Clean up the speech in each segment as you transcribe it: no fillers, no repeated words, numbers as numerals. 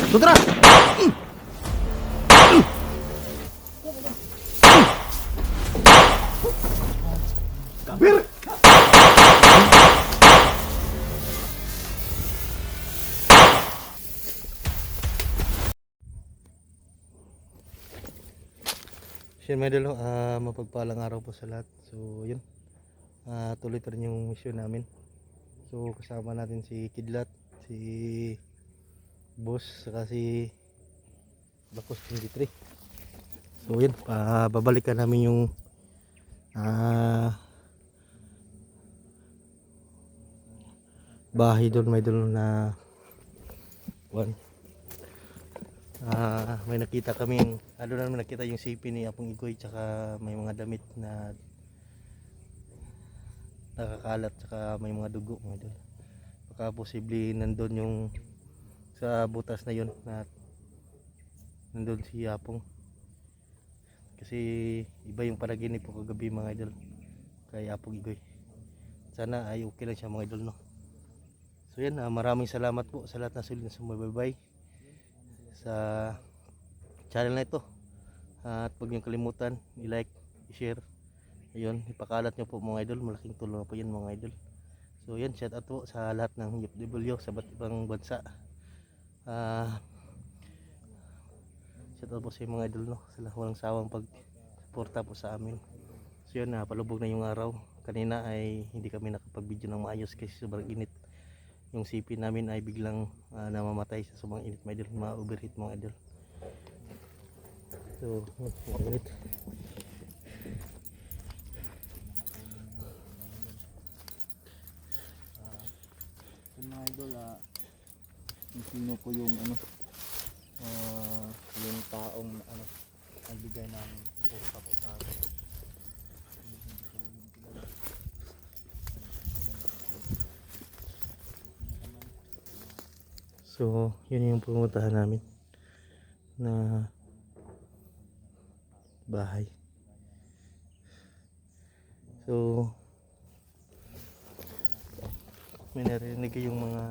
Sutra! Kabir! Siya may dalo, mapagpalang araw po sa lahat. So yun, tuloy pa rin yung mission namin. So kasama natin si Kidlat, si Boss, saka si Bakos 23. So yun, babalikan namin yung bahay doon, may doon na one. May nakita kaming namin nakita yung CP ni Apong Igoy, tsaka may mga damit na nakakalat, tsaka may mga dugo mga idol. Baka posible nandun yung sa butas na yun na nandun si Apong, kasi iba yung panaginip po kagabi mga idol kay Apong Igoy. Sana ay okay lang siya mga idol, no? So yan, maraming salamat po sa lahat na sulit na sumubaybay sa channel na ito, at huwag niyong kalimutan i-like, i-share, ayun, ipakalat niyo po mga idol, malaking tulong po yan mga idol. So yan, shout out po sa lahat ng UFW sa iba't ibang bansa. Shout out po sa mga idol, no, sa walang sawang pagsuporta po sa amin. So yun, palubog na yung araw. Kanina ay hindi kami nakapag video ng maayos kasi sobrang init. Yung CP namin ay biglang namamatay sa sobrang init mga idol, ma-overheat mga idol. So ang init. Mga idol, sino po yung yung taong nagbigay ng suporta po sa akin. So yun yung pumuntahan namin na bahay. So may narinig yung mga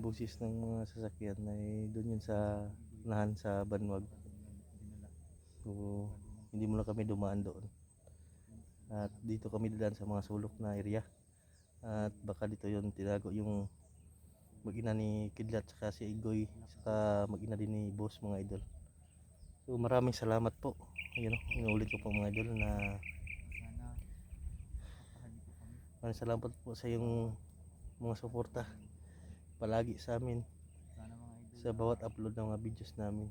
busis ng mga sasakyan ay doon yun sa unahan sa Banwag. So hindi muna kami dumaan doon, at dito kami dadaan sa mga sulok na area, at baka dito yun tinago yung mag-ina ni Kidlat saka si Igoy, saka mag-ina din ni Boss mga idol. So maraming salamat po. Ayun, inuulit ko po mga idol na maraming salamat po sa yung mga suporta palagi sa amin sa bawat upload ng mga videos namin.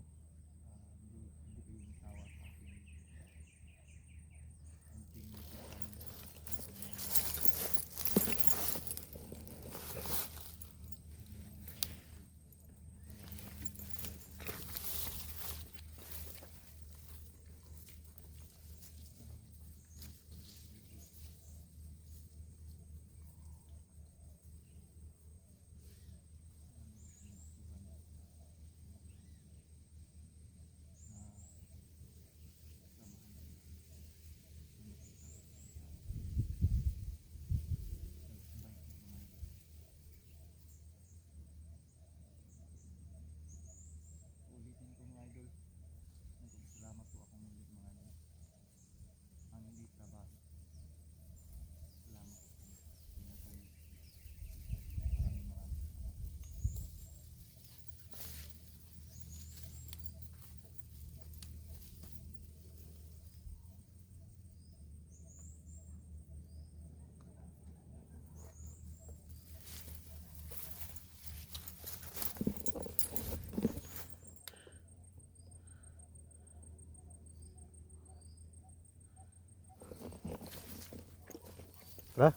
Tara.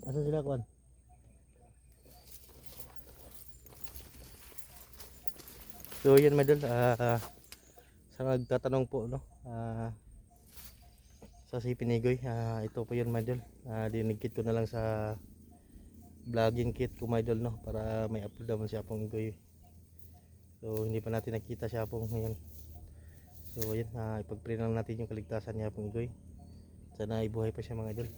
Asan sila kuan? So yan madal, sa nagtatanong po, no, sa si Pinigoy, ito po yun madal, dinigkit ko na lang sa vlogging kit ko madal, no, para may upload naman si Apong Igoy. So hindi pa natin nakita si Apong ngayon. So yan, ipag-pray lang natin yung kaligtasan ni Apong Igoy. Sana ibuhay pa siya mga idol.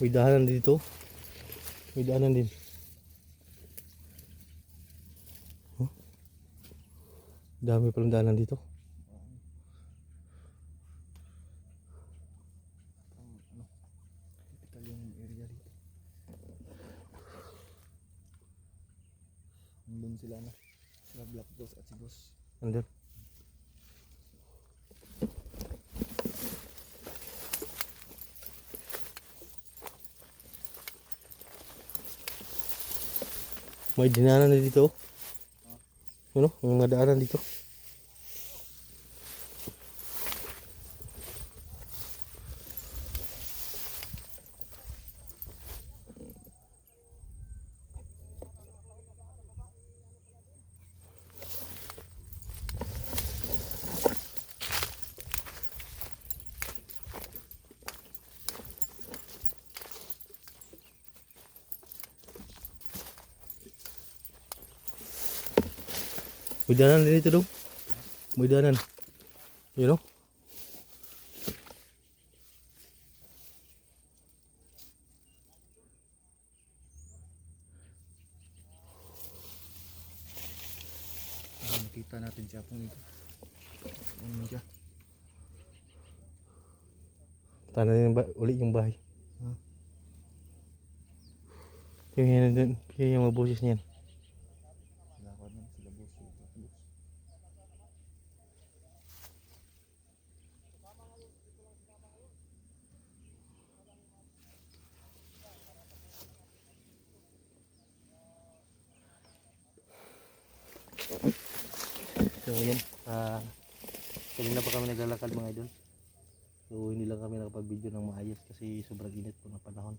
May daanan dito. May daanan din. Huh? Dami palang daanan dito. Ang ano, typical yung area dito. Nandun sila na. Sila Black Boss at si Boss. Andun. May dinaanan na dito. Ano? May mga daanan dito. May daanan din dito dong. May daanan. You know? Nakita natin siya pong ito. Ano siya? Tanda din uli yung bahay. Huh? Yung yan dun. Yung mga boses niyan. Sila ko naman, sila Boss. Sila Black Boss. So yan. Kanina pa kami naglalakad mga idol. So hindi lang kami nakapag-video ng maayos kasi sobrang init po ng panahon.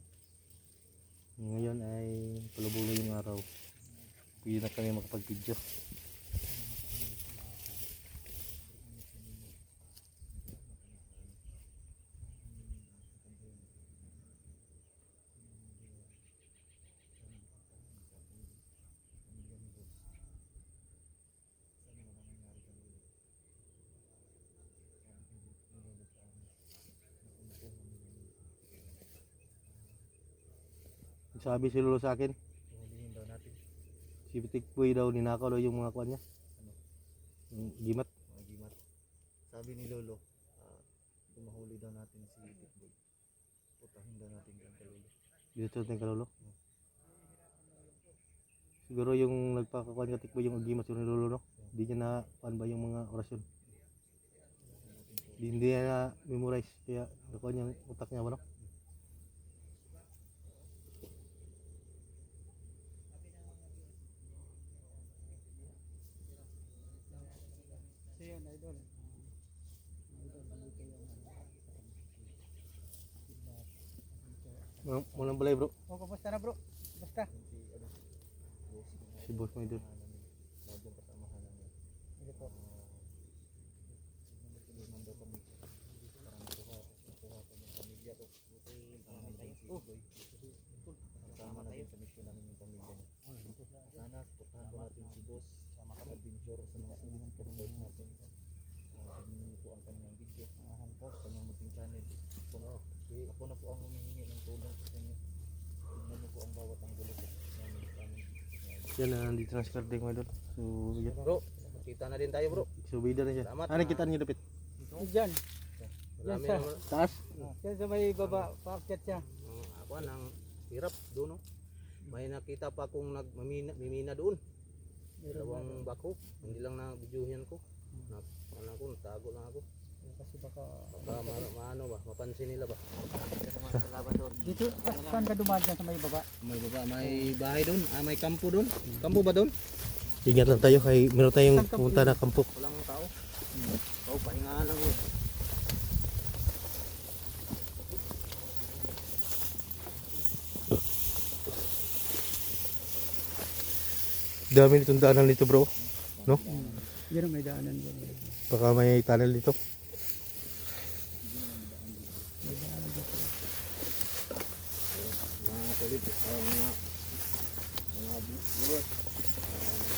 Ngayon ay palubog na yung araw. Pwede na kami makapag-video. Sabi si Lolo sa akin, Hulihin daw natin. si Tikboy daw ninakaw daw yung mga kuan niya. Ano? Yung gimat. Mga gimat. Sabi ni Lolo, kung mahuli daw natin si Tikboy, putahin daw natin yung kalolo. Dito sa Lolo. Siguro yung nagpakakuan ka Tikboy yung gimat yung Lolo no. Hindi niya na kuan ba yung mga orasyon. Hindi niya na memorize kaya nakuha yung utak niya ba no? Idol. Walang balay bro. Oh, kumusta na bro? Basta. Si boss mo idol. Bagong kasamahan namin. Sige po. Tulungan daw kami. Para makuha ko ng pamilya ko. Kasama natin sa mission namin yung pamilya niya. Sana supportahan ko natin si boss. Adventure sa mga support natin. Tignan po ang kanyang video. Kanyang munting channel. Ako na po ang humihingi ng tulong sa inyo. Tignan niyo po ang bawat anggulo ko. Yan na nandito na si Kardeng mga idol. So yan. Bro, kita na din tayo bro. So bida na siya. Salamat. Ano kita niyo dapit? Diyan. Marami sir. naman. Taas. Diyan sa may baba, paakyat siya. Ako nang hirap doon no. May nakita pa akong mimina doon. Dalawang bako. Hindi lang na videohan ko. Natago lang ako. Kasi baka Maano ba? Mapansin nila ba? dito, saan ka dumaan dyan sa may baba? May baba, may bahay doon. May kampo doon. Kampo ba doon? Ingat lang tayo kay meron tayong pumunta na kampo. Walang tao. Oh, pahingahan lang yun. Dami nitong daanan dito bro. No? Yan ang may daanan dyan. Baka may tunnel dito. May daanan dyan. Mga kulit, mga buwat,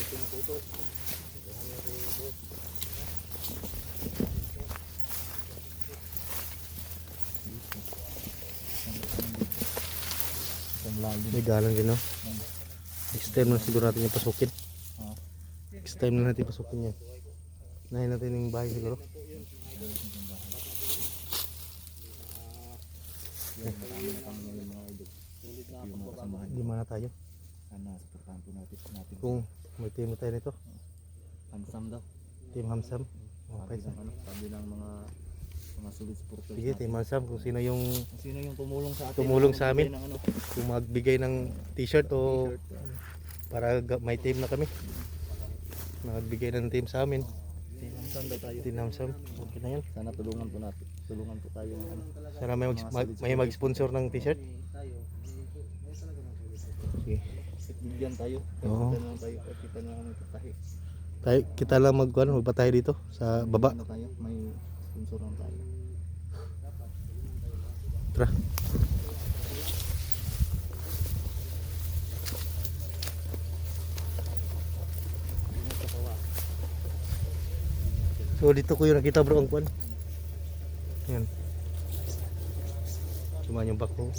mga puto. Ikahan na rin yung buwat. malalim. May galang din, no? Next time na siguro natin yung pasukin. Ah. Next time na natin pasukin yan. Nahin natin yung bahay siguro. Yan, marami na kami ngayon mga idol. Yung mga kasamahan. Lima na tayo. Sana supportahan po natin. Kung may team na tayo nito. Hamsam daw. Team Hamsam. Sabi ng ano, sabi ng mga solid supporters. Sige, Team Hamsam. Kung sino yung Sino yung tumulong sa atin? Tumulong sa Magbigay amin. ng ano, kung magbigay ng t-shirt o t-shirt. para may team na kami. Magbigay ng team sa amin. Team Hamsam daw tayo. Team Hamsam. Okay na yan. Sana tulungan po natin. Tulungan po tayo ng ano. Sana may mag-sponsor ng t-shirt. Sige. Bigyan tayo. Oo. Kita na lang tayo. Kita na lang tayo. Kita lang magpatay dito sa baba. Ano tayo? May sponsor lang tayo. Tara. So dito ko yung nakita bro ang kwan. Yan. Cuma yung bako.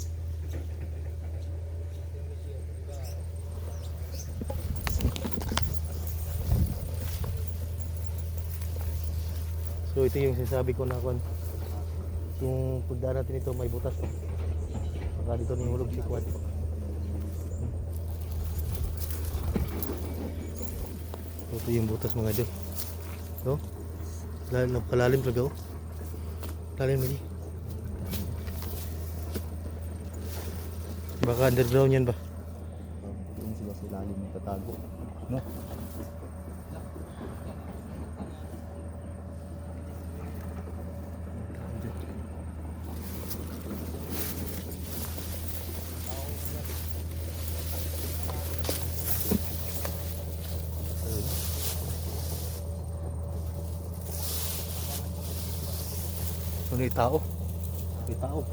So ito yung sinasabi ko na kwan. Yung pagdaan natin ito may butas. Baka dito nihulog si kwan. Ito yung butas mga idol. So, napakalalim talaga oh. Lalim lagi. Baka underground yan ba? Yung sila sa ilalim ng tatago. No? Ano yung tao? May tao.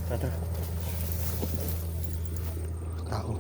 Tara. Tao.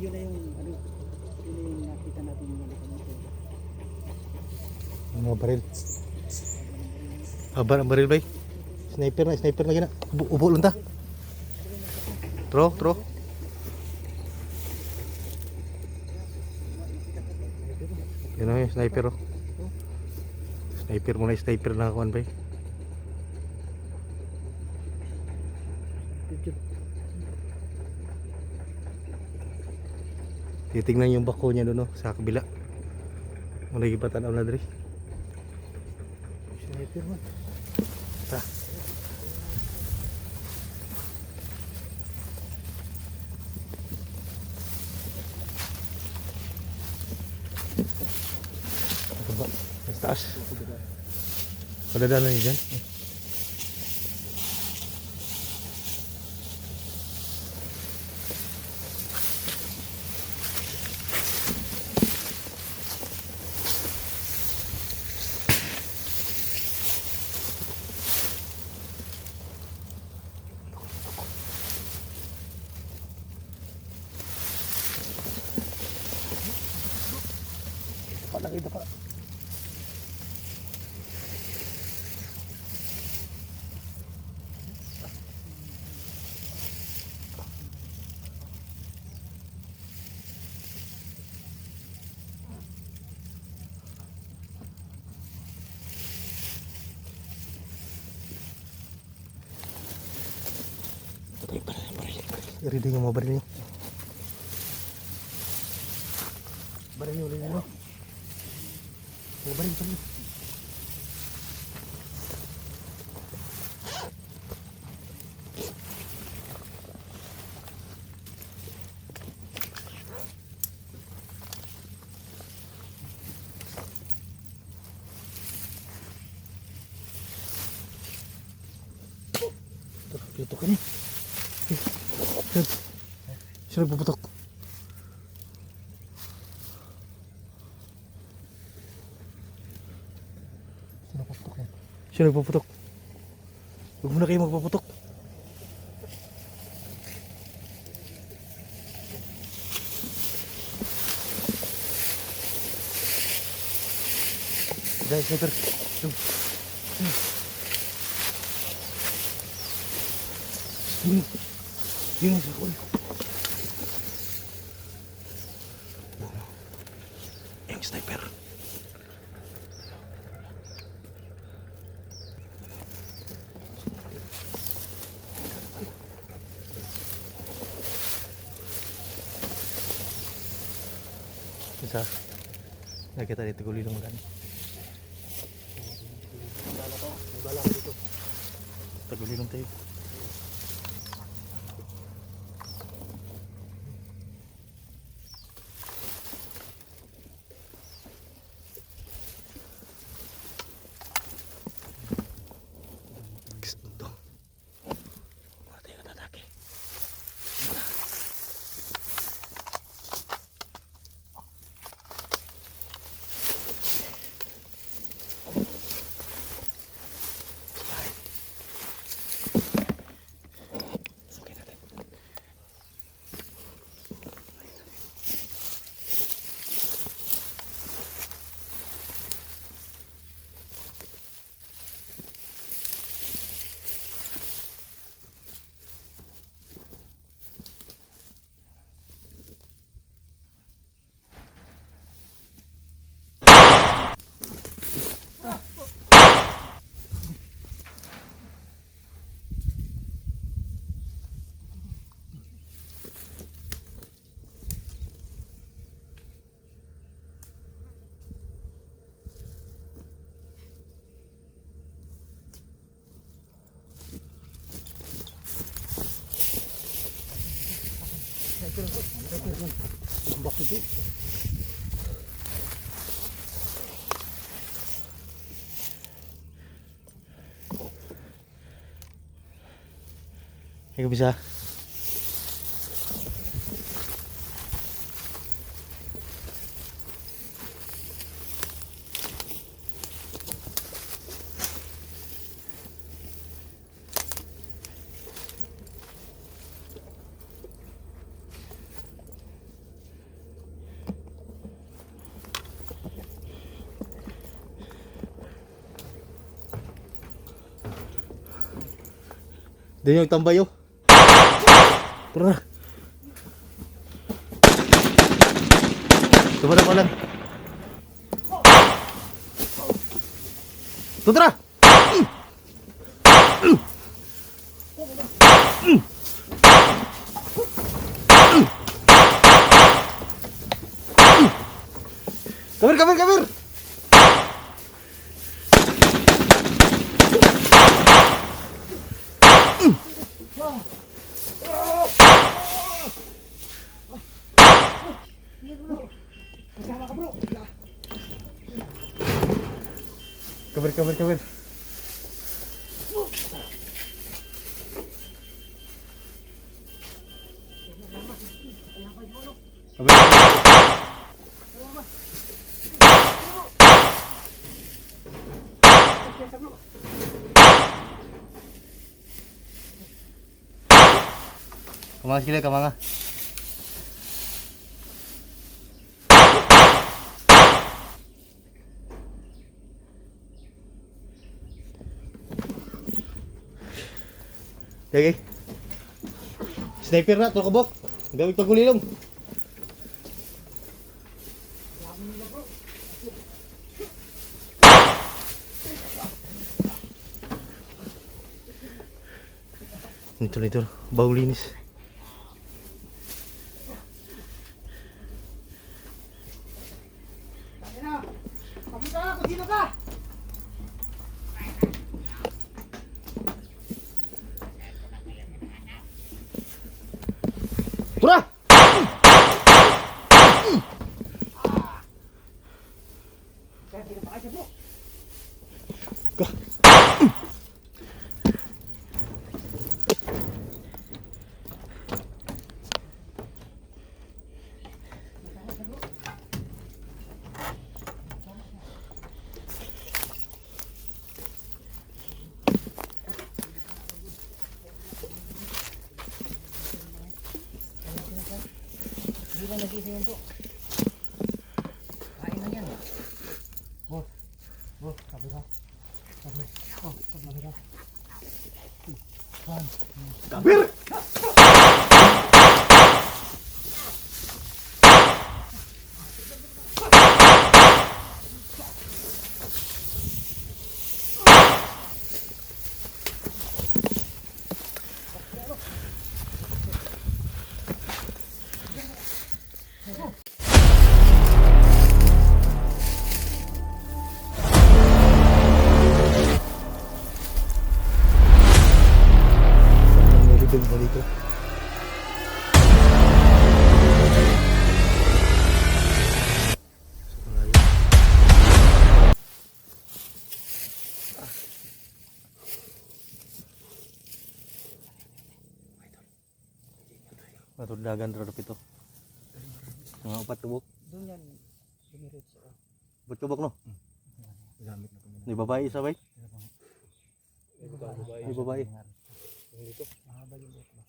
Yun na yung ano, yun na yung nakita natin yung dito. Mga baril. Haba ng baril bay. Sniper na gina. Ubo lang ta. Tro. Yan o yung sniper oh. Sniper muna yung sniper na kakuan bay. Titingnan yung bako niya doon sa kabila. Ano yung patanaw na dre? Sniper man. Ta. Ba? Mas taas. Padadaan niya dyan. Laki pa. Ready yung mga baril niyo. Baril niyo. Baril. Putok ka ni. Sino puputok? Sino puputok yan? Sino puputok? Huwag muna kayo magpaputok. Guys, sniper. Yun sa kulo. Yung sniper. Isa. Nakita dito guli lang magani. Bala ko dito. Taguli lang tayo. Gusto. Mati ka tatake. Ambak itu. Ikaw bisa. Doon yung tambayo. Tara na. Tumara pa lang. Tara! Kabir! Kasama ka bro. Kabir. Kamanga sila, kamanga. Okay. Sniper na, tulkabok. Gawin pagulilong. Ito. Bau linis. Papunta ka, kung sino ka? Tara! Kaya pinapakay siya bro. Ka. Hindi na nagising yan po. Kain na yan. Sabi ka. Sabi ka. Kabir! Nilibig mo dito. Matulagan terhadap itu. Mga upat tubok. Doon yan. Dumiretso. Upat tubok no? Gamit na kami. Di babae isa bay? Babae. Di babae. Dito. Mahaba yung buhok ba?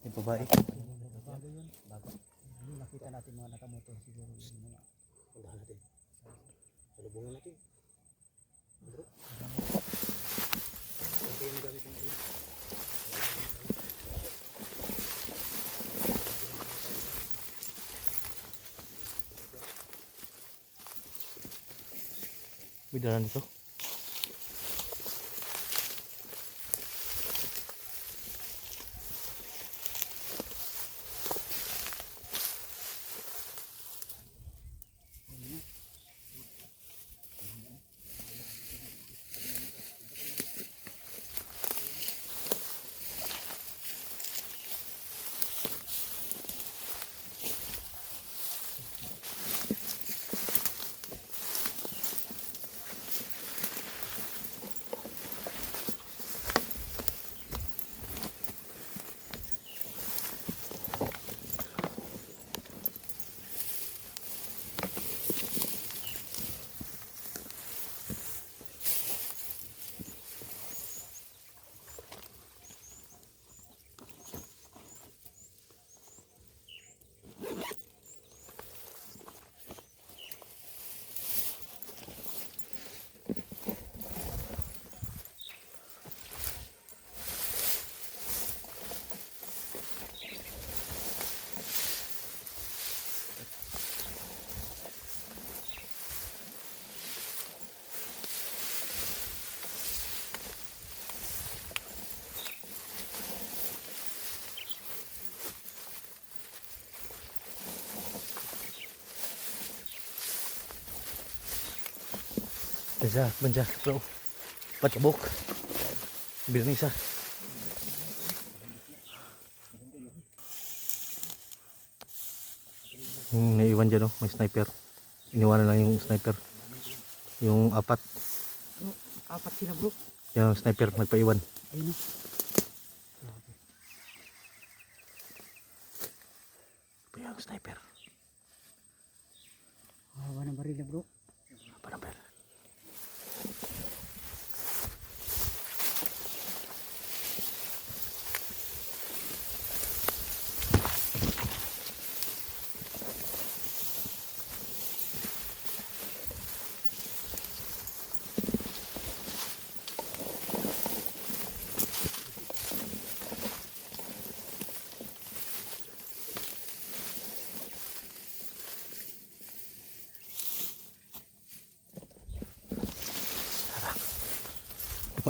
Di babae. Bago yun. Bago. Hindi nakita natin mga nakamoto siguro yung mga. Puntahan natin. Salubungan natin. Bro. Okay, yung gamit yung ulo. Bidaran dito. Banja, bro. Pacabok. Bilang isa. Naiwan dyan, oh. May sniper. Iniwanan lang yung sniper. Yung apat. Apat sila bro. Yung sniper nagpaiwan. Ayun. Yung sniper. Hawa ng baril na bro. Sniper.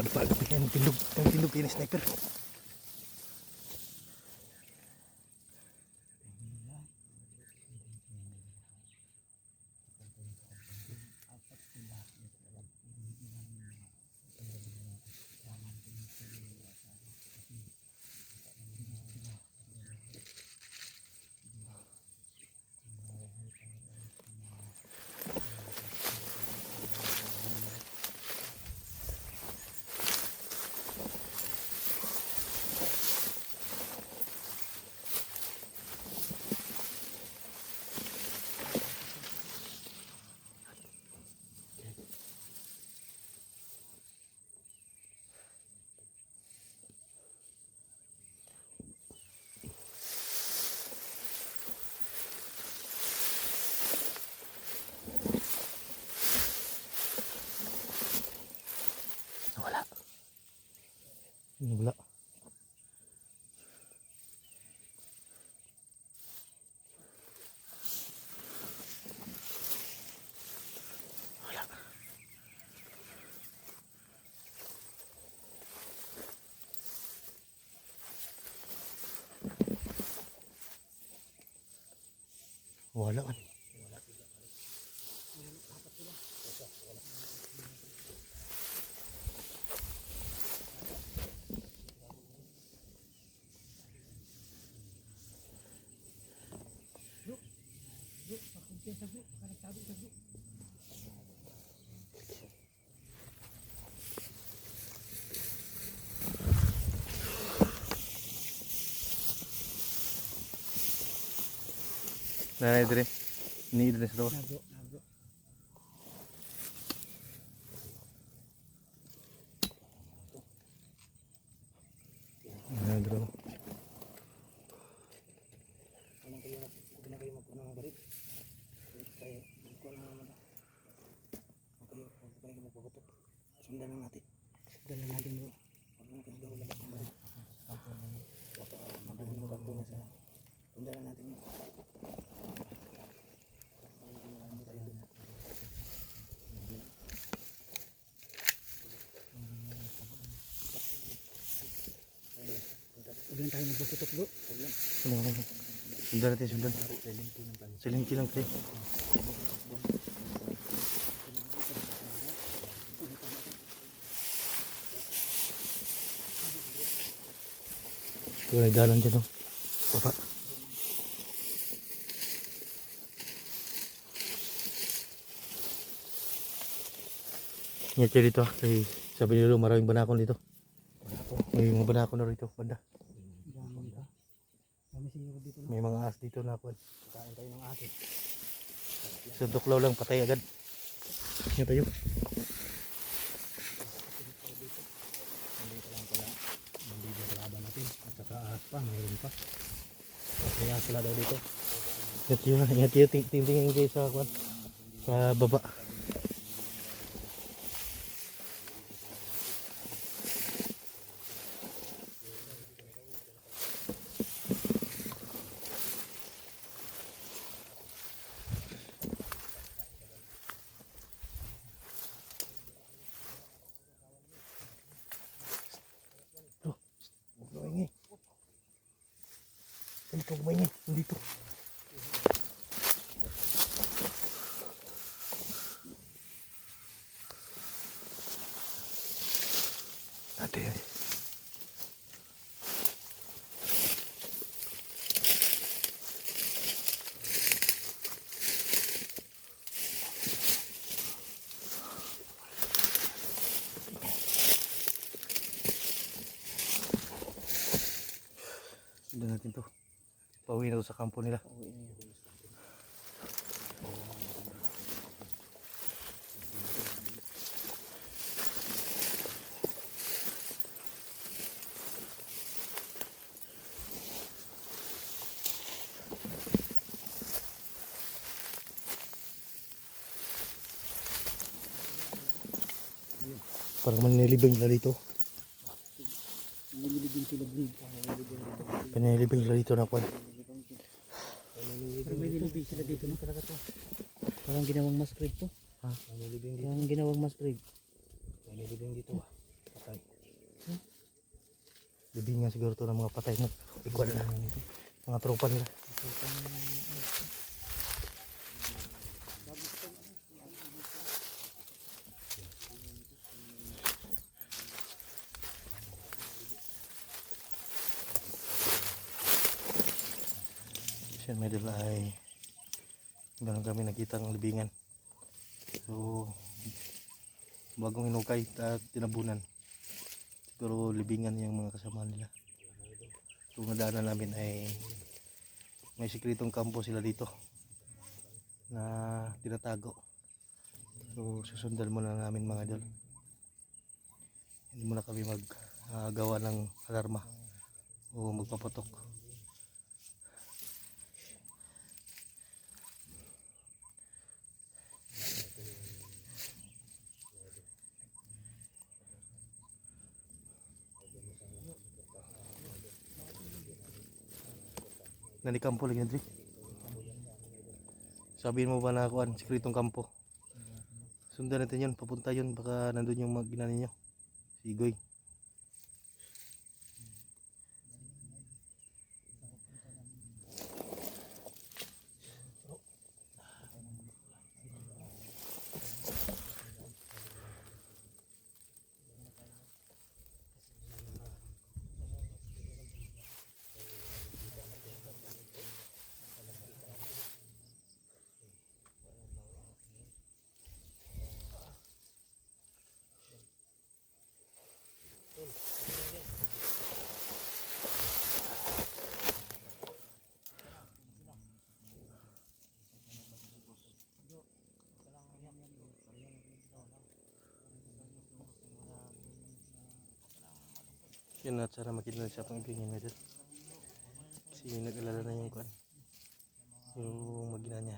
Dapat yang tindog ini sniper. Wala man. Nanay dire. Ni dire sa tawa. Nabro, nabro. Nanay dire. Huwag na kayo magpunang ng barit. Kaya, ko alam naman na. Huwag kayo magpapatok. Sundan lang natin. Dala natin bro. Huwag na kayo daw labas ng barit. Mabuhin mo kampo na sa. Sundan lang natin. Huwag lang tayo magpuputok bro. Sundan natin, sundan. Silingki lang tayo. Wala dalan dyan, oh. Papa. Ingat kayo dito, ah. Kasi sabi nila maraming banakon dito. May mga banakon na rito, banda. Dami pa. Dami siguro dito no. May mga ahas dito na ako. Kain tayo ng akin. Suntuklaw lang, patay agad. Ingat tayo. Nandito lang pala. Nandito sa laban natin. At saka ahas pa, mayroon pa. Kaya sila daw dito. Ingat kayo, tingtingin kayo sa kwan. Sa baba. Dito kumain dito. Ate. Sundan natin to. Pauwi na to sa kampo nila. Parang manilibing sila dito. Nililibing sila bro. Panilibing sila dito na kwan. Pero may nilibing sila dito no. Talaga to. Parang ginawang masquerade to. Ha? Nilibing dito. Parang ginawang masquerade. Nilibing dito. Patay. Libingan siguro to ng mga patay na. Ikuan na. Mga tropa nila. Siya may dala ay ganun kami nakita ng libingan. So bagong inukay at tinabunan. Siguro libingan yung mga kasama nila. Kung nadaanan namin ay may sikretong kampo sila dito na tinatago. So susundan muna namin mga idol. Hindi muna kami gawa ng alarma o magpapatok. Nani kampo lagi Andri. Sabihin mo ba na kuan sikretong kampo? Sundan natin yun, papunta yun, baka nandun yung ginani nyo. Si Igoy. Kaya sana makita na siya pang ibigin na dyan. Kasi nag-alala na yung kuan. Yung magina niya.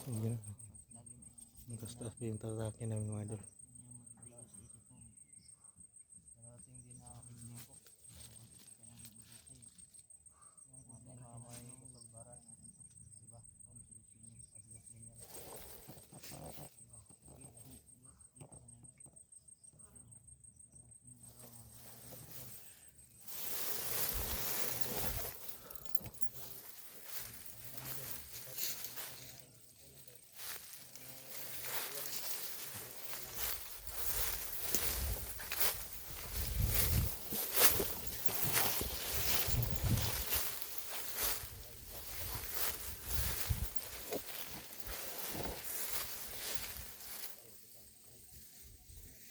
Ayan. Taas-taas pa yung tatake namin mga idol.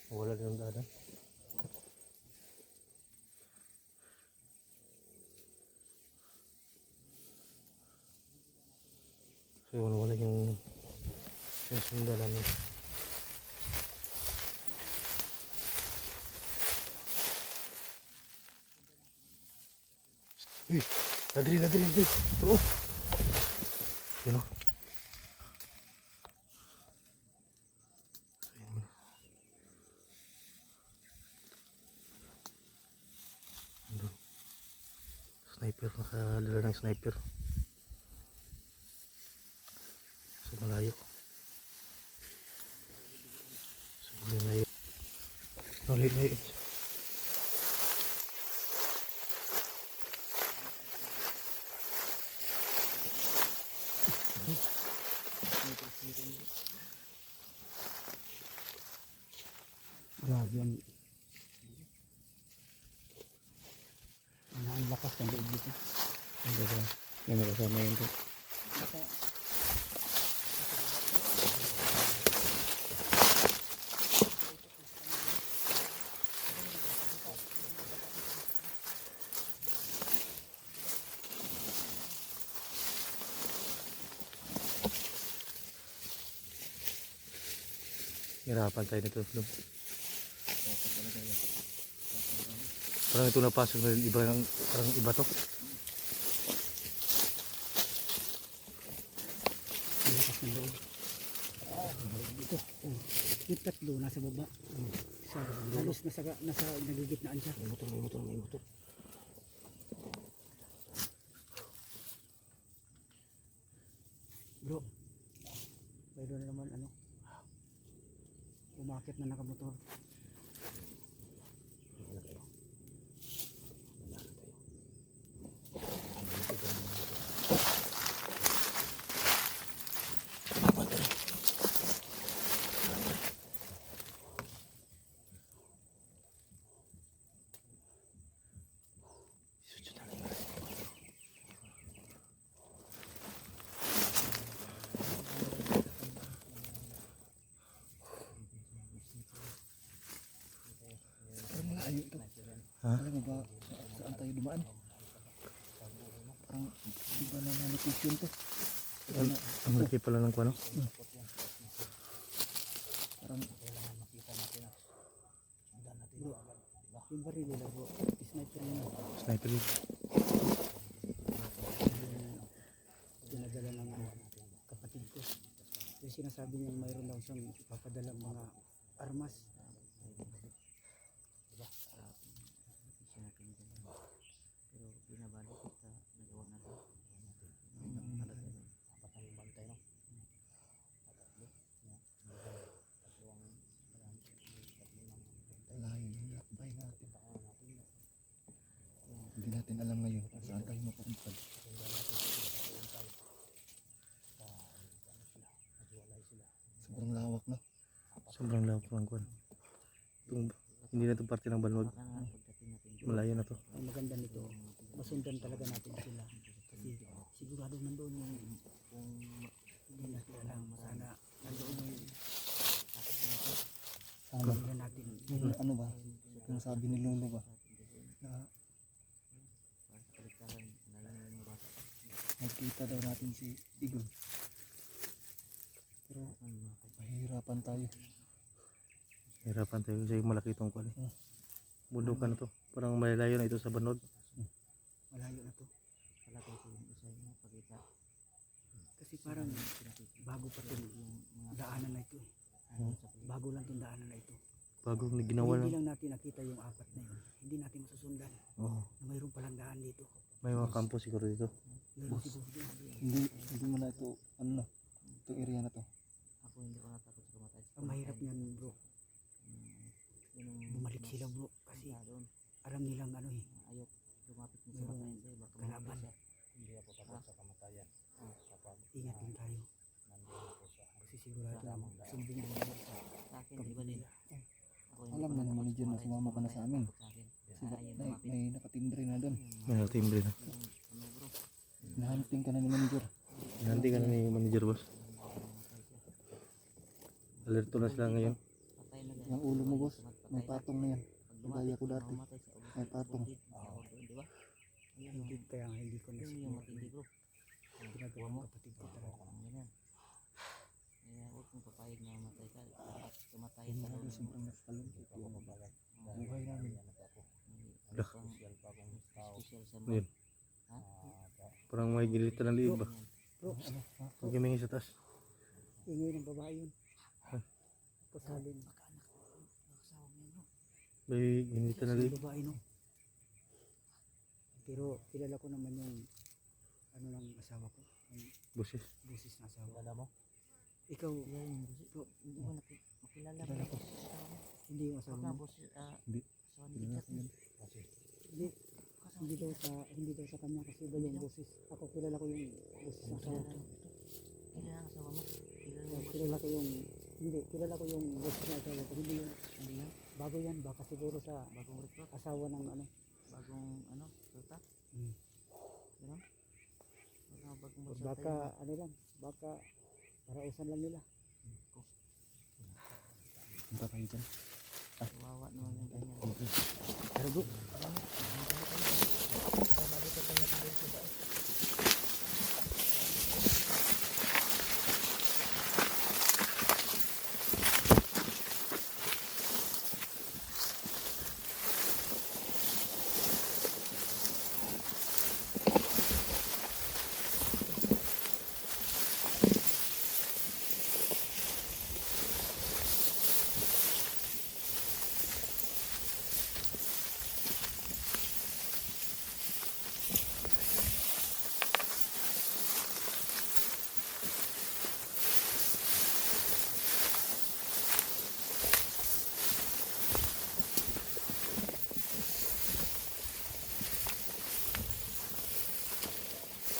Wala din ang daanan. So wala yung sundalan niya. Uy, nadiri. Bro. Yun o. Sniper, nakadala ng sniper sa malayo. Sa malayo. Malayo. Grabe yan. Ang lakas ng loob dito. Yan ang kasama yun po. Hirapan tayo nito. Parang ito napasok na iba ng parang iba to. Ang lakas ng loob. Dito. Yung tatlo nasa baba. Isa, halos nasa nagigitnaan siya. May motor. Bro, mayroon na naman ano. Umakit na nakamotor. Ayun ito. Ha? Alam mo ba saan tayo dumaan? Parang iba na location to. Ang laki pala ng kuano. Parang bro, yung baril nila bro, sniper niya. Sniper yun. Pinadala ng kapatid ko. Yung sinasabi niya mayroon daw siyang papadala mga armas. Pero binabalik kita, nagawa na rin. natin alam ngayon kung saan tayo mapunta. Sobrang lawak na. Sobrang lawak ng kuwan. Hindi na ito parte ng Banwag. Malayo na to. Ang maganda nito, masundan talaga natin sila. Kasi sigurado nandoon yung hindi natin alam. Sana nandoon yung Sana. natin. Yung ano ba? Yung sabi ni Lolo ba? Na nakita daw natin si Igor. Pero mahihirapan tayo. Hirapan tayo kasi malaki itong kuwan. Bundukan na to. Parang malayo na ito sa Banwag. Malayo na to. Kasi parang bago pa itong daanan na ito. Bago lang itong daanan na ito. Bagong Kung ginawa hindi lang. lang natin nakita yung apat na yun, hindi natin masusundan Oo. na mayroon palang daan dito. May mga kampo siguro dito. Meron siguro dito. Hindi mo na ito, ano na, itong area na to. Ang mahirap niyan bro, bumalik sila bro kasi alam nilang ano eh, merong kalaban. Ingat din tayo. Kasi sigurado naman, sumbong din nila sa pagbuka nila. Alam na naman ni John na sumama ka na sa amin. May nakatindre na doon. May timbre na. Nahanting ka na ni Manager. Nanti ka na ni manager boss. Alerto na sila ngayon. Yung ulo mo boss, may patong na yan. Gaya ko dati, may patong. Hindi kaya nga hindi ko na siguro ginagawa mo kapatid ko talaga. Hindi sobrang nakalungkot yung buhay namin. Yun. Parang may gilitan ng liig ba? Bro, Huwag yung sa taas. ingay ng babae yun. Kasalin. May gilitan ng liig. Yung babae no. Pero kilala ko naman yung ano ng asawa ko. Yung Boses. busis na asawa. Kilala mo? Ikaw, bro, hindi mo nakilala ko. Hindi yung asawa mo. Hindi. Hindi daw sa kanya kasi iba yung busis. Ako kilala ko yung busis na asawa ko. Kilala ko yung busis na asawa ko. Hindi yung bago yan, baka siguro sa asawa ng ano. Baka ano lang, baka parausan lang nila. Punta tayo dyan. Pero bro,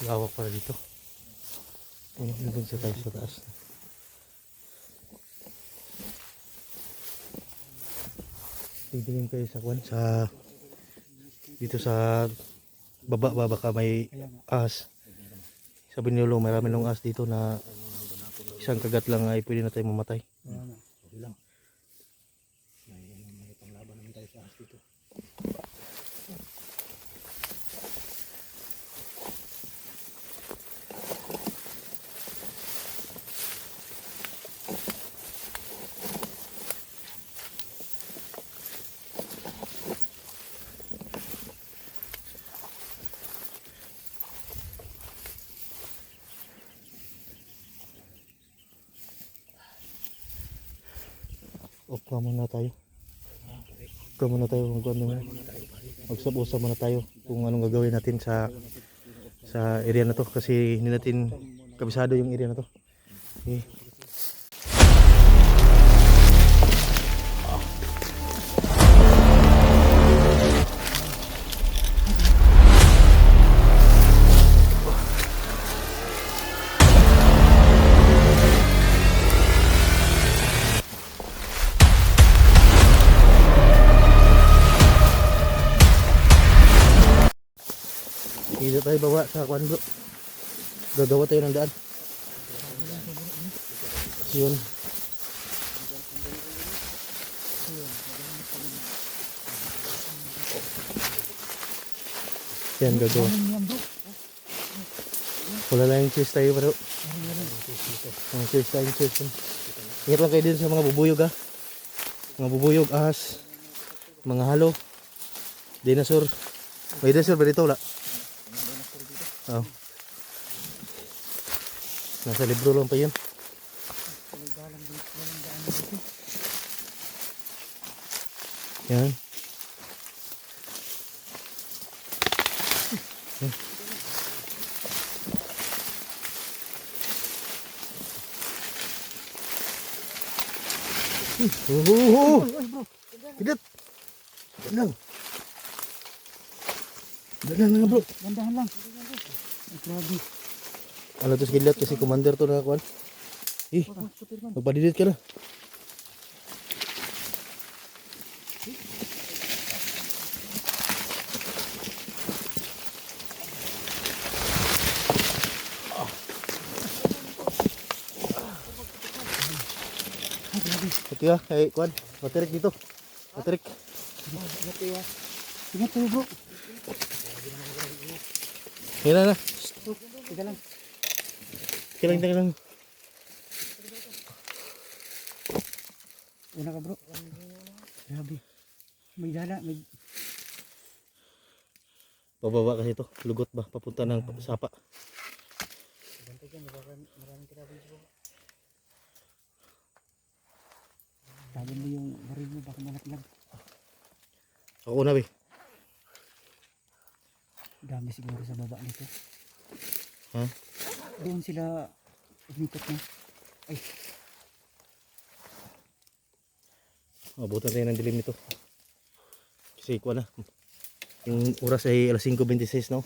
Lawak pala dito. Doon sa tayo sa taas. Tingin kayo sa kwan sa dito sa baba baka may ahas. Sabi ni Lolo, marami ng ahas dito na isang kagat lang ay pwede na tayo mamatay. May panglaban naman tayo sa ahas dito. Off ka muna tayo. Off ka muna tayo kung ano. Magsap-usap muna tayo kung anong gagawin natin sa area na to kasi hindi natin kabisado yung area na to. Okay. Dito tayo baba sa kwan bro. Gagawa tayo ng daan. Yun. Yan gagawa. Yan bro. Wala lang yung cheese tayo bro. Ang cheese tayo, cheese. Ingat lang kayo dito sa mga bubuyog ha. Mga bubuyog, ahas. Mga halo. Dinosaur. May dinosaur ba dito? Wala. Oh. Nasa libro lang pa yun. Yan. Kidat. Lang. Dalan na bro. Gandahan lang. Ay, grabe. Ano to skillat kasi commander to na kuan. Magpadilit ka na. Okay ah, kay kuan. Materik dito. Materik. Ingat kayo bro. Hila na. Tiga lang. Kilang lang. Una ka bro. Grabe. May dala. May... Pababa kasi ito. Lugot ba? Papunta ng sapa. Tawin mo yung baril mo. Baka malaglag. Ako na be. Dami siguro sa baba nito. Ha? Doon sila umikot na. Ay. Abutan tayo ng dilim nito. Kasi kuha na. Yung oras ay alas 5:26 no?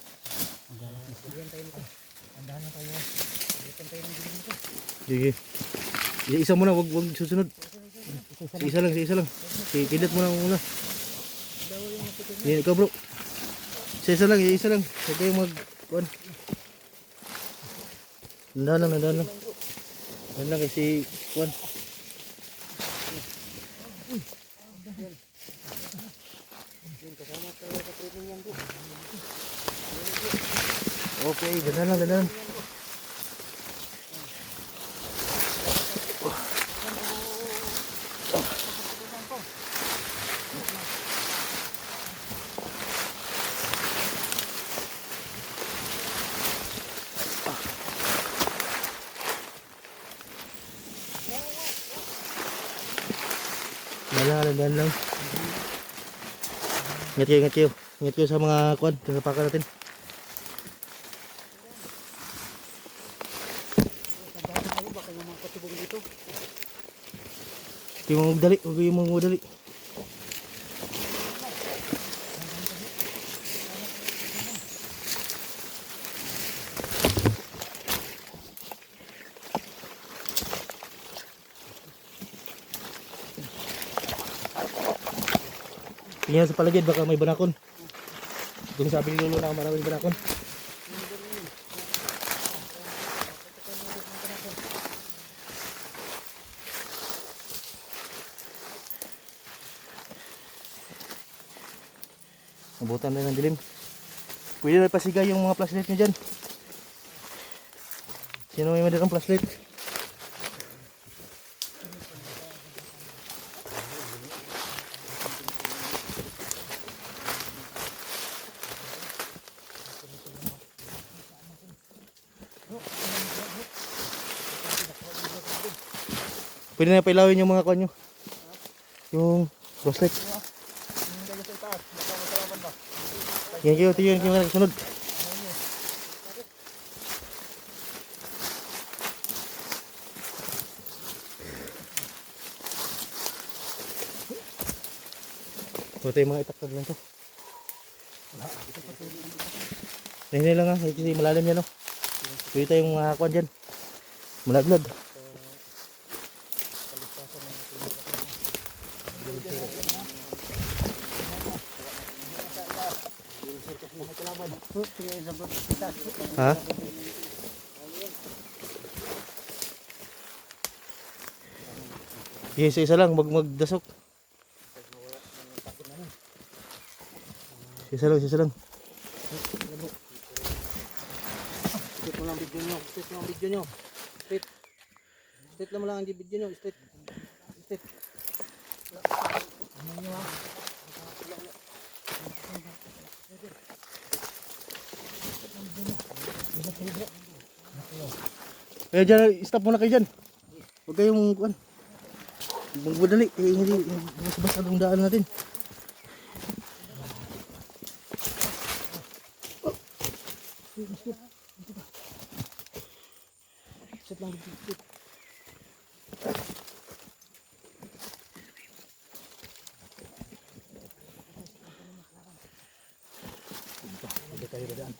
Andahan na tayo. Ulitan tayo ng dilim nito. Sige. Isa muna, wag susunod. Isa lang. Kidat mo lang muna. Yan ikaw bro. Isa lang. Huwag kayong kuhan. Nandahan lang. Yan lang kasi kuhan. Okay, dandan lang. Dandan lang. Ingat kayo sa mga kuhan, tingapakan natin. Huwag yung magdali. Tingnan sa paligid, baka may banakon. Kung sabi ni Lolo na maraming banakon. Nabutan na ng dilim. Pwede na pasigay yung mga flashlight nyo dyan. Sino may madirang flashlight? Pwede na pailawin yung mga kwan nyo. Yung flashlight. Yan kayo, tiyo yung sunod. Ito yung mga itakad lang to. Nahinay lang ha, kasi malalim yan o. Pwede tayong mga kwan dyan. Malaglag. Ha? Yes, isa lang, magdasok. Isa lang, isa lang. Straight mo lang video nyo. Straight mo lang video nyo. Straight. Straight lang mo lang ang video nyo. Straight. Straight. Eh dyan, stop muna kayo dyan. Huwag kayong kuan. Magmadali, hindi basta ang daan natin. Straight lang video. Straight. Hindi tayo dadaan.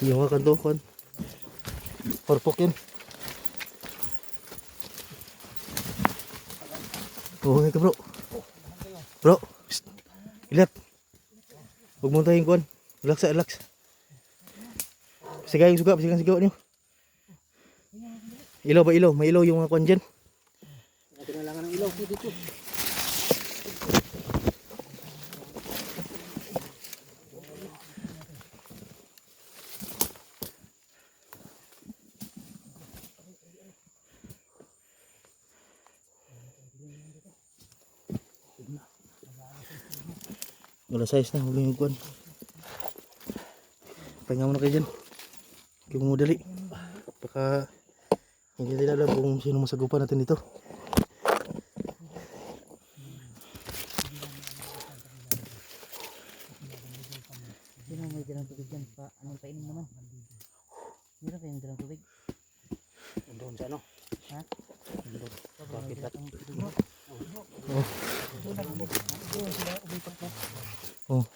Yung mga kanto, kuan. Porpok yun. Oo, ka bro. Bro, psst. Ilat. Huwag mong tayong kuan. Relax, relax. Sigayong suga, pasigang sigaw niyo. Ilaw ba ilaw? May ilaw yung mga kuan dyan. Kailangan ng ilaw dito. Wala size na, huwag yung kuan. Pahinga muna kayo dyan. Huwag mo dali. Baka hindi nila alam kung sino masagupan natin dito. Sino may dalang tubig dyan? Anong painom naman? Meron kayong dalang tubig? Doon sa ano? Ha? Doon. Bakit ka? Oh.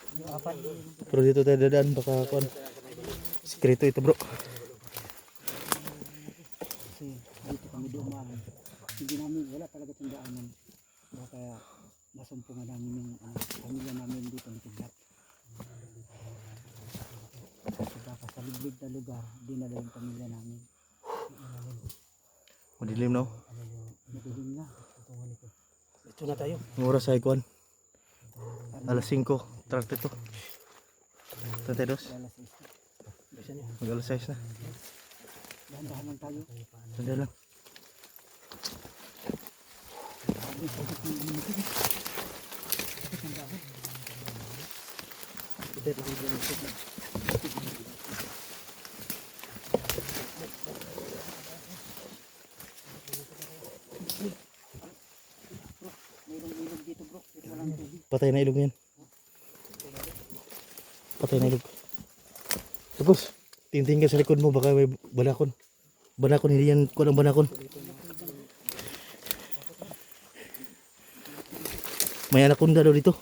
Pero dito tayo dadaan, baka kuan. Sekreto ito bro. Kasi dito kami dumaan. Hindi namin, wala talaga tandaanan. Kaya nasumpungan namin yung pamilya namin dito ng kidnap. Baka sa liblib na lugar, dinala yung pamilya namin. Madilim no? Madilim na. Ito na tayo. Ang oras ay kuan. Alas 5:32. 32. Mag alas 6 na. Dahan-dahan lang tayo. Sandali lang. Mayroong ilog dito bro. Ito walang tubig. Patay na ilog yan. Patay na ilog. Tapos, tingin ka sa likod mo, baka may banakon. Banakon, hindi yan kuan ang banakon. May anaconda daw dito.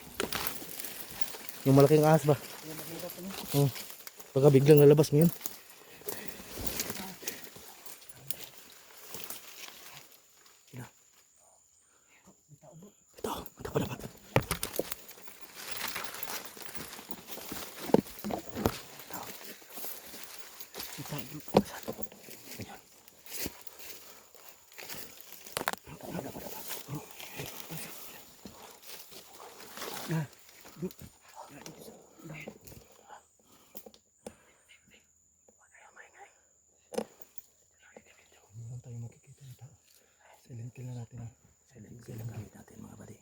Yung malaking ahas ba? Oh. Baka biglang lalabas ngayon. Ito, ito pa dapat. Hindi tayo makikita ng tao. Silent kill na natin. Silent kill lang gamit natin mga buddy.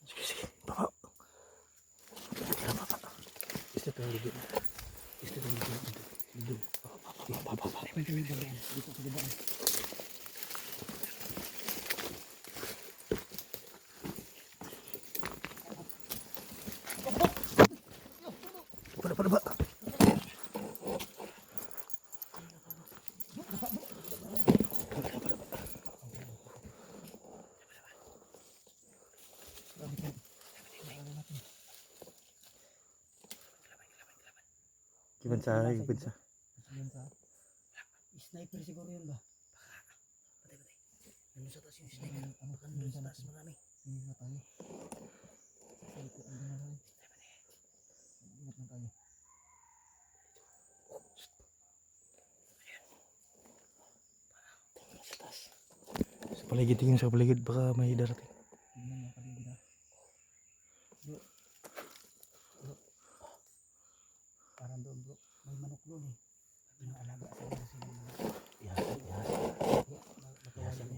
Sige, sige. Baba. Kailan baba. Gusto itong ligid. Gusto itong ligid. Ligid. Baba. Dito sa gabaan. Baba. Pensa, pensa. Sniper siguro yun ba? Patay. Nandun sa taas yung sniper. Baka nandun sa taas marami. Hindi na tayo. Sabi ko, ano na tayo. Ingat na tayo. Sa taas. Sa paligid, tingin sa paligid. Baka may darating. Tignan mo paligid na. Bro. Bro. Parang doon bro. May manok doon eh. May mga alaga sa mga sila. Ihasan. Ihasan.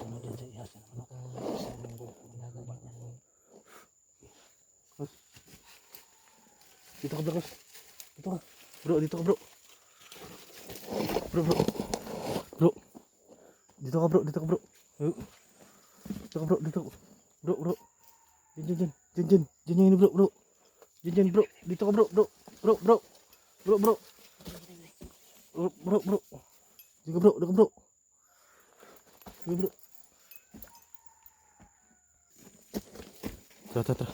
Ano din sa ihasan. Sa munggo. Nagagawa niya. Dito ka bro. Dito ka. Bro, dito ka bro. Bro. Bro. Dito ka bro, dito ka bro. Dito ka bro, dito. Bro. Diyan. Diyan yung ini bro. Diyan bro. Dito ka bro. Bro. Bro. Dito ka bro. Dito bro. Tara.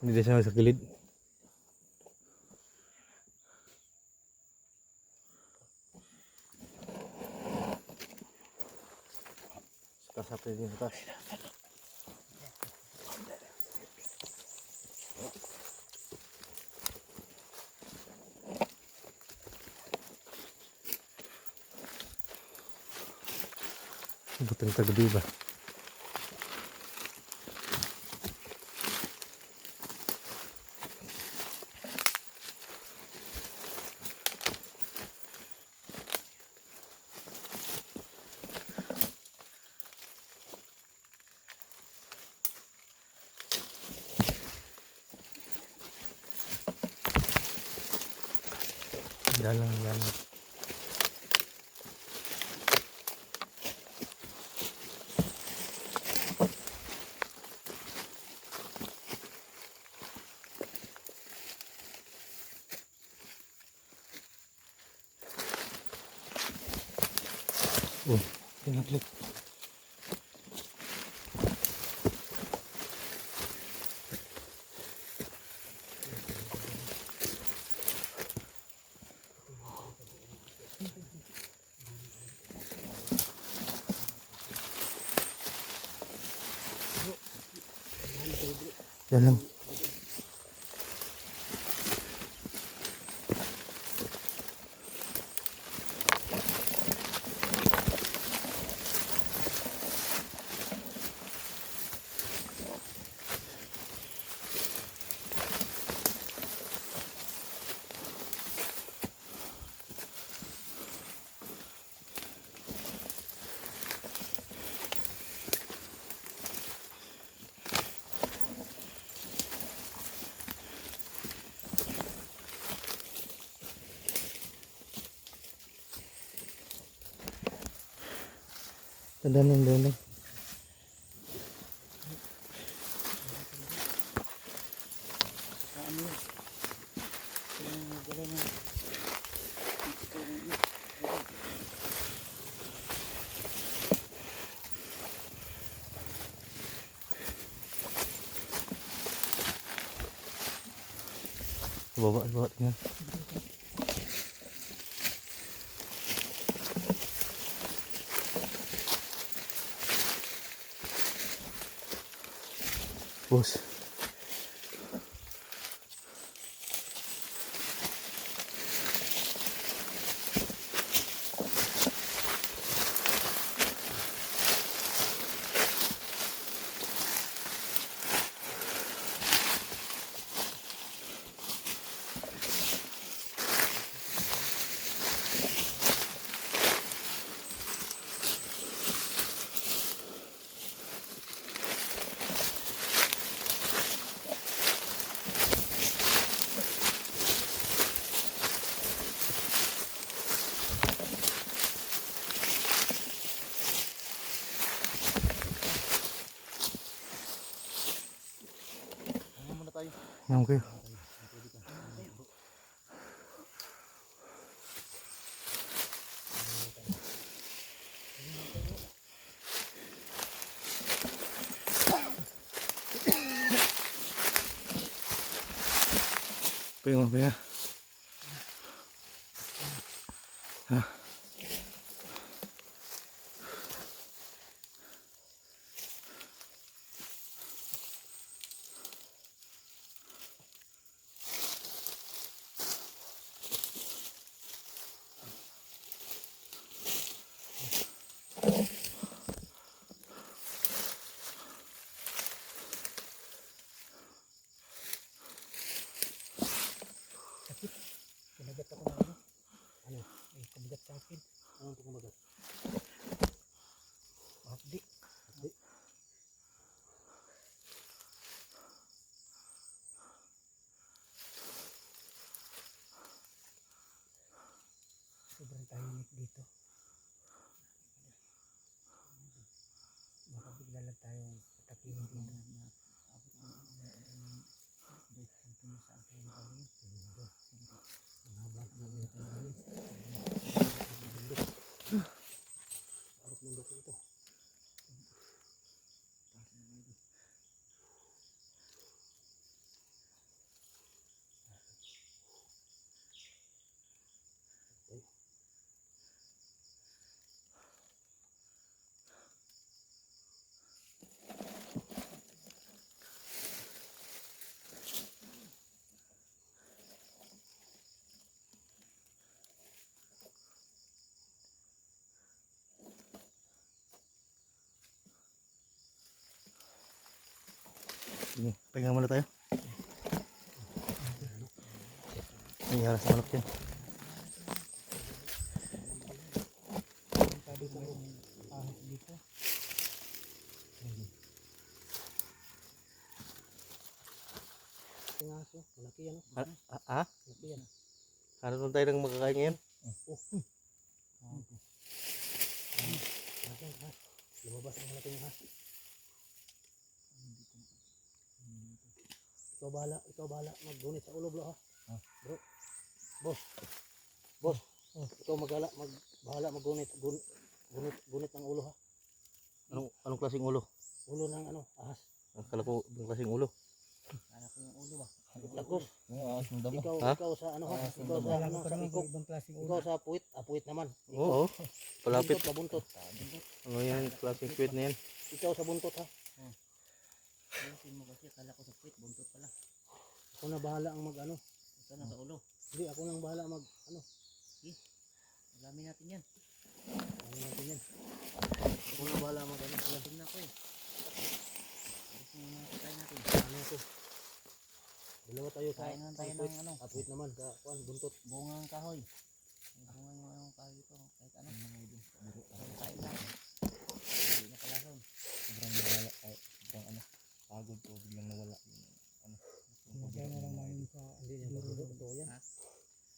Hindi siya sa gilid. Kasap din sa taas. Butang tagabi ba? Yan lang. Oh, pinaglit. Yan lang. Dalam. Bawa tinggal. Bos. tayo. Yan kayo. Pahinga, pahinga. Kumagat ako ng ano? Ano? Ay, kumagat sa akin. Ano kumagat? Hapdi. Hapdi. Sobrang tahimik dito. Baka bigla lang tayong atakin dito. Sige, pahinga muna tayo. Nangyari sa manok yan. Sabi ko ahas dito. Ang aso, malaki yan. Malaki yan. Ano nung tayo nang makakain ngayon? Malaking ahas. Lumabas ang malaking ahas. Ikaw bahala maggunit sa ulo bro ha. Bro. Boss. Ikaw bahala maggunit gunit ng ulo ha. Anong klaseng ulo? Ulo ng ano, ahas. Akala ko yung klaseng ulo. Anak ko yung ulo ba? Takos. Ikaw sa ano ha? Ikaw sa ano, sa ikok. Ikaw sa puwit naman. Oo. Palapit. Buntot. Ano yan? Klaseng squid na yan. Ikaw sa buntot ha. Ayusin mo kasi, akala ko sa puwit, buntot pala. Ako na bahala ang mag ano. Ito na sa ulo. Hindi, ako nang bahala mag ano. Dami natin yan. Ano natin yan. Ako na bahala mag ano. Tingnan na ko eh. Ayusin mo mga patay natin. Ano ito? Dalawa tayo sa Kain naman tayo puwit. ng ano. Puwit naman sa buntot. Bungang kahoy. Bungang yung anong kahoy ito. Kahit ano. Kain na. Hindi na palason. Sobrang nawala ay sobrang ano pagod ko biglang nawala ano Nagyan na lang namin sa hindi niya pagod. Ito yan. Ha?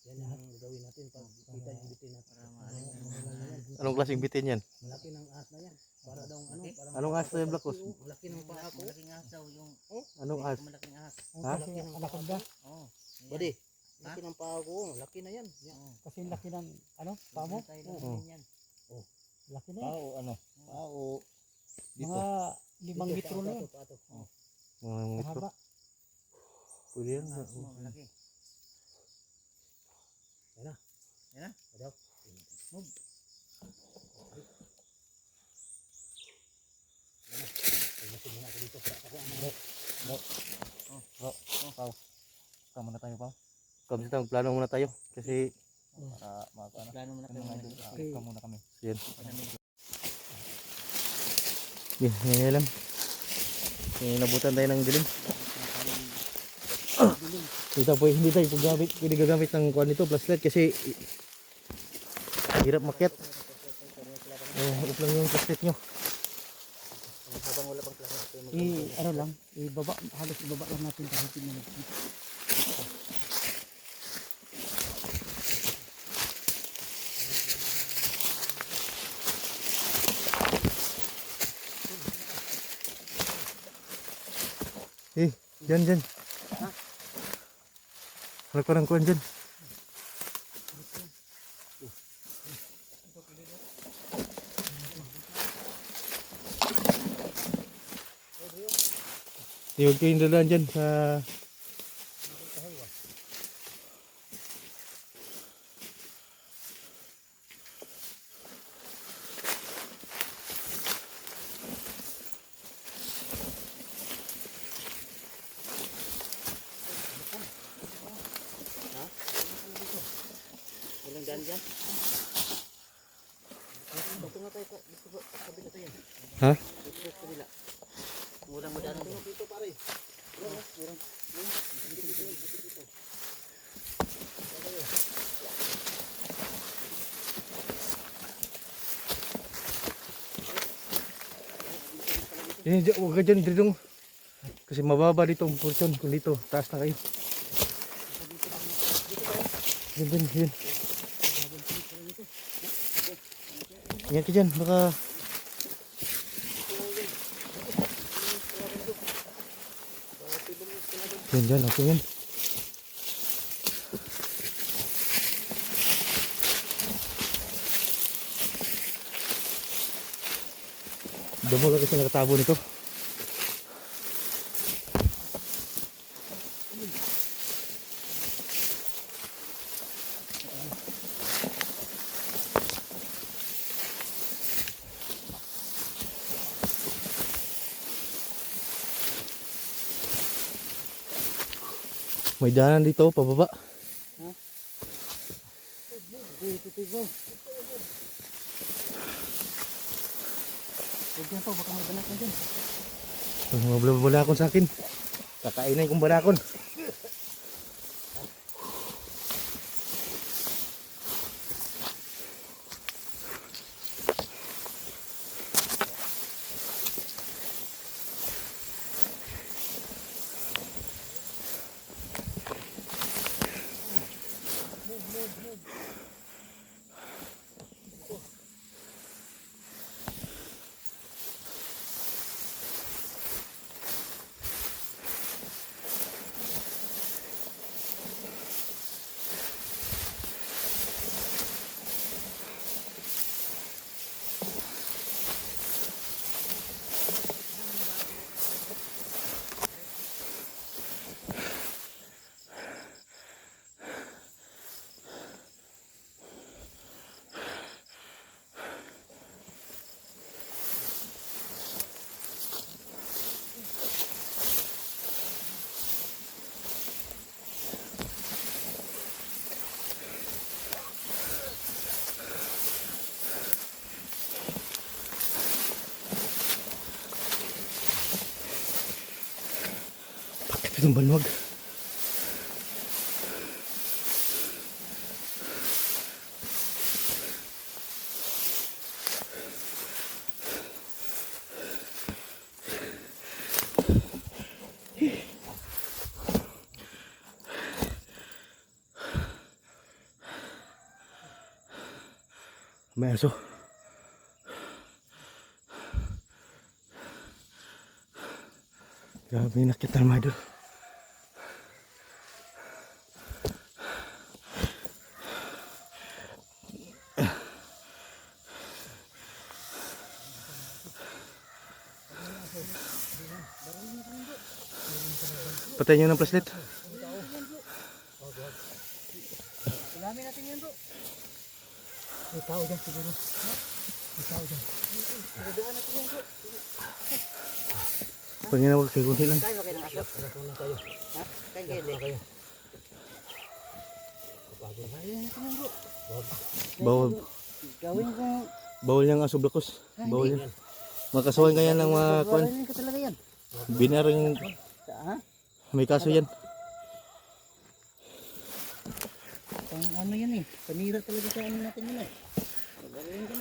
Yan ang gagawin natin pag kita yung bitin natin. Para maalim. Anong klaseng bitin yan? Malaki ng ahas na yan. Para daw ano. Parang Anong ahas na yung Black Rose? Malaki ng paa ko. Malaking ahas daw yung Anong ahas? malaking ahas. Ha? Malaki ng paa ko. Oo. Buddy. Laki ng paa ko. Laki na yan. Kasi laki ng ano, paa mo? Tayo lang yan. Laki na yan. pao ano pao dito Mga 5 metro na yun. Mga metro. Mahaba. Pwede yan. Oo, malaki. Adaw. Move. Pagdating mo na ako dito. Ako ang pao tama na tayo pao Kamsi tayo, plano muna tayo. Kasi, para ano Plano mo na kayo mga mga idol idol. ikaw muna kami yan. Yan lang. Nabutan tayo ng dilim. Ito po, hindi tayo pwede gagamit ng kuhan nito, flashlight kasi hirap makyat. Huwag lang yung flashlight nyo. habang wala pang klaro. Ano lang, ibaba, halos ibaba lang natin kahit hindi na. Dyan. Wala ko ng kuhan dyan. Huwag kayong dalaan dyan sa... Walang daan dyan. Dito nga tayo, dito ba, kabila tayo. Ha? Dito sa kabila. Walang madaan dito pare. Huwag ka dyan, Dredong. Kasi mababa dito ang portion. Kung dito, taas na kayo. Yan. Ingat ka dyan, baka... Yan, okay yan. Damo lang kasi nakatabo nito. May daanan dito, pababa. Huwag yan pa, baka may banak na dyan. Mga balakon sa akin. Kakainin kong balakon. Itong banwag. May aso. Grabe nakita mga idol. Patayin nyo ng flashlight. Alamin natin yan bro. May tao dyan siguro. May tao dyan. Pagdaan natin yan bro. Panginawag kayo kunti lang. Kayo ng aso. Kayo. Ha? Kayo kayo. Pagdaan natin yan bro. Bawal. Gawin ko. Bawal yung aso blakos. Bawal yan. Makasuhan kaya ng mga kwan. Gawin ka talaga yan. Binaring Ha? may kaso yan. Pang ano yan eh. Panira talaga sa ano natin yun eh. Gawin ko